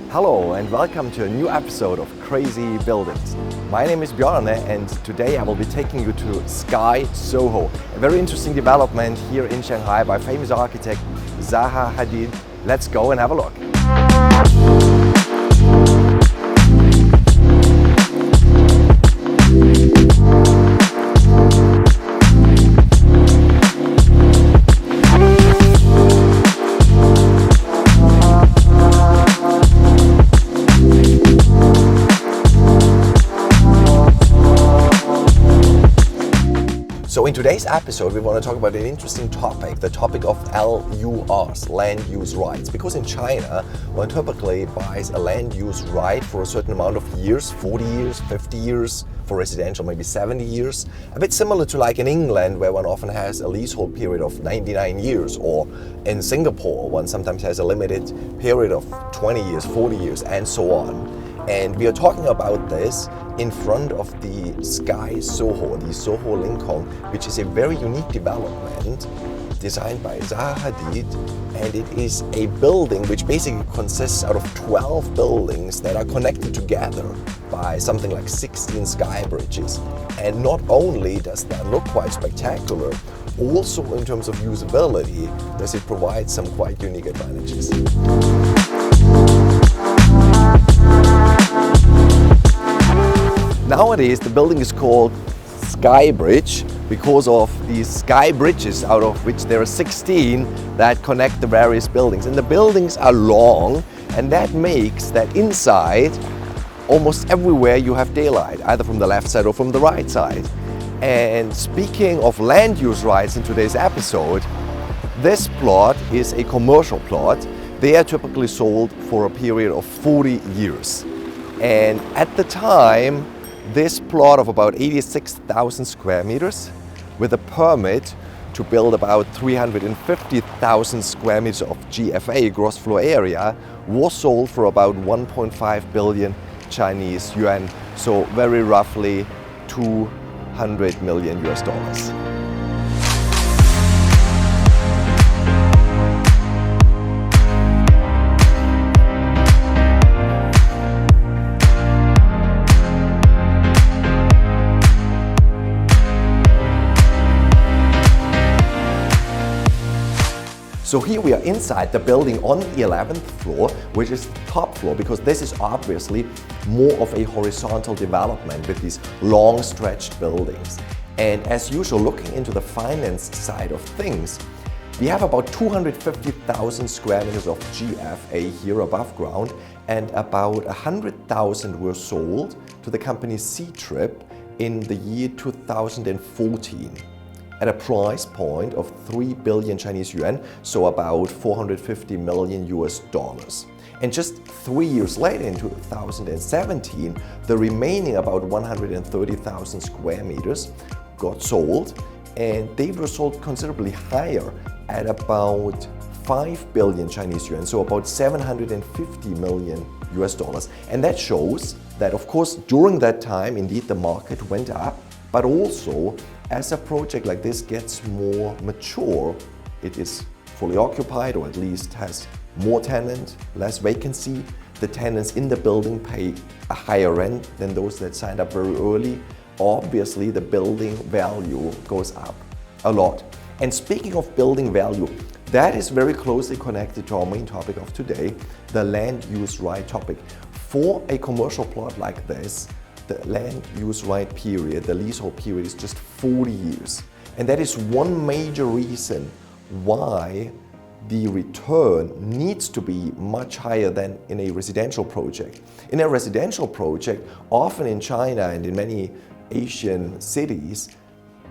Hello and welcome to a new episode of Crazy Buildings. My name is Björn and today I will be taking you to Sky Soho, a very interesting development here in Shanghai by famous architect Zaha Hadid. Let's go and have a look. So in today's episode, we want to talk about an interesting topic, the topic of LURs, land use rights. Because in China, one typically buys a land use right for a certain amount of years, 40 years, 50 years, for residential maybe 70 years. A bit similar to like in England, where one often has a leasehold period of 99 years, or in Singapore, one sometimes has a limited period of 20 years, 40 years, and so on. And we are talking about this in front of the Sky Soho, the Soho Lincoln, which is a very unique development designed by Zaha Hadid, and it is a building which basically consists out of 12 buildings that are connected together by something like 16 sky bridges. And not only does that look quite spectacular, also in terms of usability, does it provide some quite unique advantages. Nowadays, the building is called Skybridge because of these sky bridges, out of which there are 16 that connect the various buildings. And the buildings are long, and that makes that inside, almost everywhere you have daylight, either from the left side or from the right side. And speaking of land use rights in today's episode, this plot is a commercial plot. They are typically sold for a period of 40 years. And at the time, this plot of about 86,000 square meters with a permit to build about 350,000 square meters of GFA, gross floor area, was sold for about 1.5 billion Chinese yuan, so very roughly 200 million US dollars. So here we are inside the building on the 11th floor, which is the top floor, because this is obviously more of a horizontal development with these long stretched buildings. And as usual, looking into the finance side of things, we have about 250,000 square meters of GFA here above ground, and about 100,000 were sold to the company C-Trip in the year 2014. At a price point of 3 billion Chinese yuan, so about 450 million US dollars. And just 3 years later, in 2017, the remaining about 130,000 square meters got sold, and they were sold considerably higher at about 5 billion Chinese yuan, so about 750 million US dollars. And that shows that, of course, during that time, indeed, the market went up, but also as a project like this gets more mature, it is fully occupied, or at least has more tenants, less vacancy. The tenants in the building pay a higher rent than those that signed up very early. Obviously, the building value goes up a lot. And speaking of building value, that is very closely connected to our main topic of today, the land use right topic. For a commercial plot like this, the land use right period, the leasehold period, is just 40 years. And that is one major reason why the return needs to be much higher than in a residential project. In a residential project, often in China and in many Asian cities,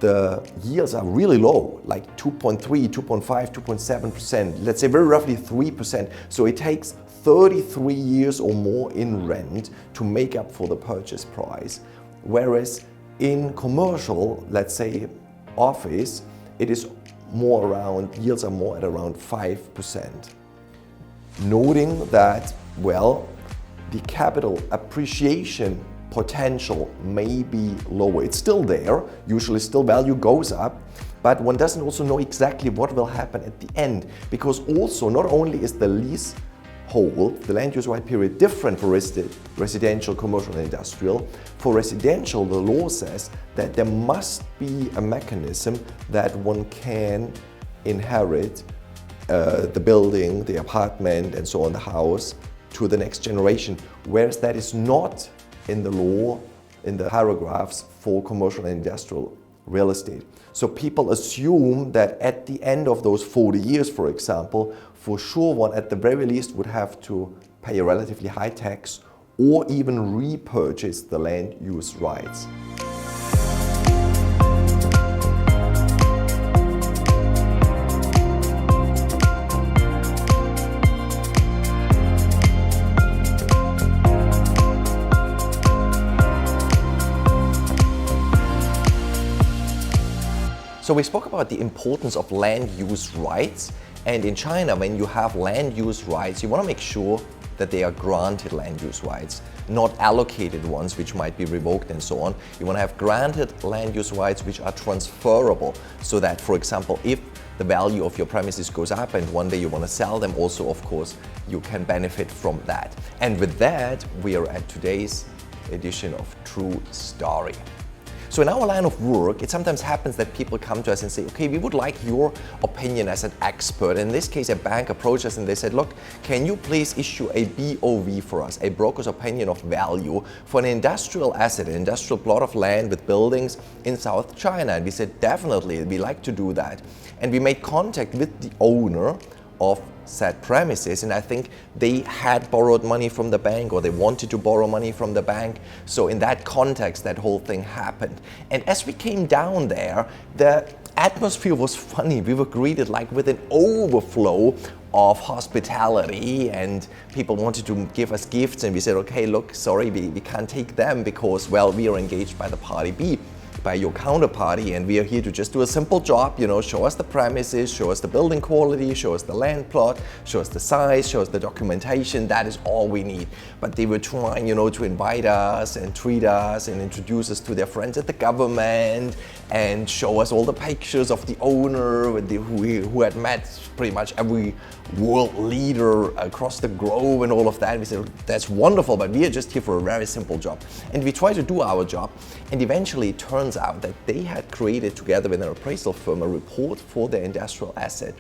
the yields are really low, like 2.3, 2.5, 2.7%, let's say very roughly 3%. So it takes 33 years or more in rent to make up for the purchase price. Whereas in commercial, let's say office, it is more around, yields are more at around 5%. Noting that, well, the capital appreciation potential may be lower. It's still there, usually still value goes up, but one doesn't also know exactly what will happen at the end, because also not only is the lease hold the land use right period different for residential, commercial and industrial. For residential, the law says that there must be a mechanism that one can inherit the building, the apartment and so on, the house, to the next generation, whereas that is not in the law, in the paragraphs for commercial and industrial real estate. So people assume that at the end of those 40 years, for example, for sure one at the very least would have to pay a relatively high tax or even repurchase the land use rights. So we spoke about the importance of land use rights, and in China, when you have land use rights, you want to make sure that they are granted land use rights, not allocated ones which might be revoked and so on. You want to have granted land use rights which are transferable, so that, for example, if the value of your premises goes up and one day you want to sell them, also of course you can benefit from that. And with that, we are at today's edition of True Story. So in our line of work, it sometimes happens that people come to us and say, okay, we would like your opinion as an expert. In this case, a bank approached us and they said, look, can you please issue a BOV for us, a broker's opinion of value, for an industrial asset, an industrial plot of land with buildings in South China? And we said, definitely, we like to do that. And we made contact with the owner of said premises, and I think they had borrowed money from the bank, or they wanted to borrow money from the bank. So in that context, that whole thing happened. And as we came down there, the atmosphere was funny. We were greeted like with an overflow of hospitality, and people wanted to give us gifts, and we said, okay, look, sorry, we can't take them because, well, we are engaged by the party B, by your counterparty, and we are here to just do a simple job, show us the premises, show us the building quality, show us the land plot, show us the size, show us the documentation. That is all we need. But they were trying, to invite us and treat us and introduce us to their friends at the government and show us all the pictures of the owner who had met pretty much every world leader across the globe and all of that. And we said, that's wonderful, but we are just here for a very simple job. And we tried to do our job, and eventually it turns out that they had created, together with an appraisal firm, a report for their industrial asset,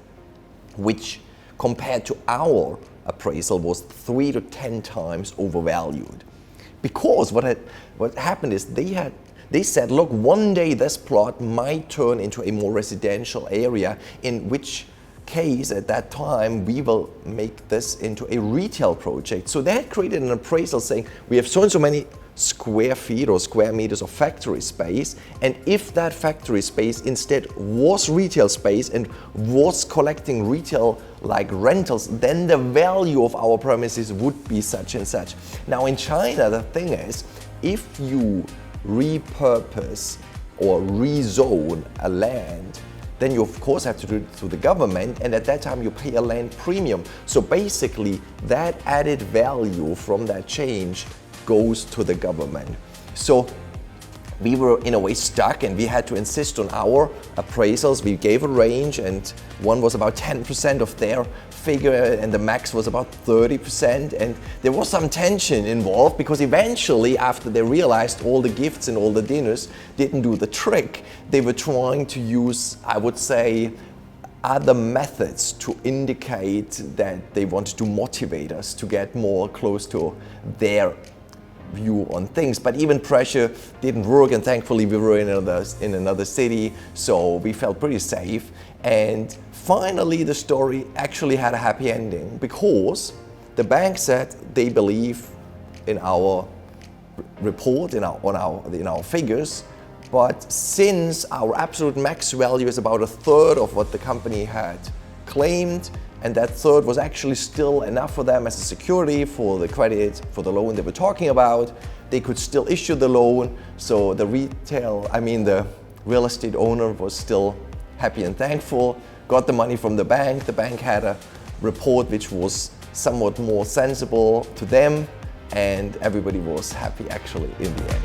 which compared to our appraisal was 3 to 10 times overvalued. Because what happened is they said, look, one day this plot might turn into a more residential area, in which case at that time we will make this into a retail project. So they had created an appraisal saying we have so and so many square feet or square meters of factory space, and if that factory space instead was retail space and was collecting retail like rentals, then the value of our premises would be such and such. Now in China, the thing is, if you repurpose or rezone a land, then you of course have to do it through the government, and at that time you pay a land premium. So basically that added value from that change goes to the government. So we were in a way stuck, and we had to insist on our appraisals. We gave a range, and one was about 10% of their figure, and the max was about 30%. And there was some tension involved, because eventually, after they realized all the gifts and all the dinners didn't do the trick, they were trying to use, I would say, other methods to indicate that they wanted to motivate us to get more close to their view on things. But even pressure didn't work, and thankfully we were in another city, so we felt pretty safe. And finally the story actually had a happy ending, because the bank said they believe in our report, in our figures, but since our absolute max value is about a third of what the company had claimed, and that third was actually still enough for them as a security for the credit, for the loan they were talking about, they could still issue the loan. So the real estate owner was still happy and thankful, got the money from the bank. The bank had a report which was somewhat more sensible to them, and everybody was happy actually in the end.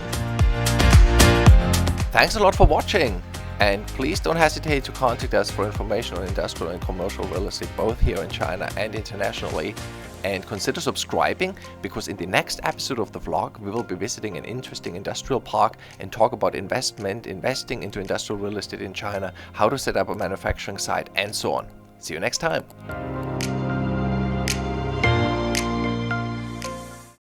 Thanks a lot for watching. And please don't hesitate to contact us for information on industrial and commercial real estate, both here in China and internationally. and consider subscribing, because in the next episode of the vlog we will be visiting an interesting industrial park and talk about investing into industrial real estate in China, how to set up a manufacturing site, and so on. See you next time.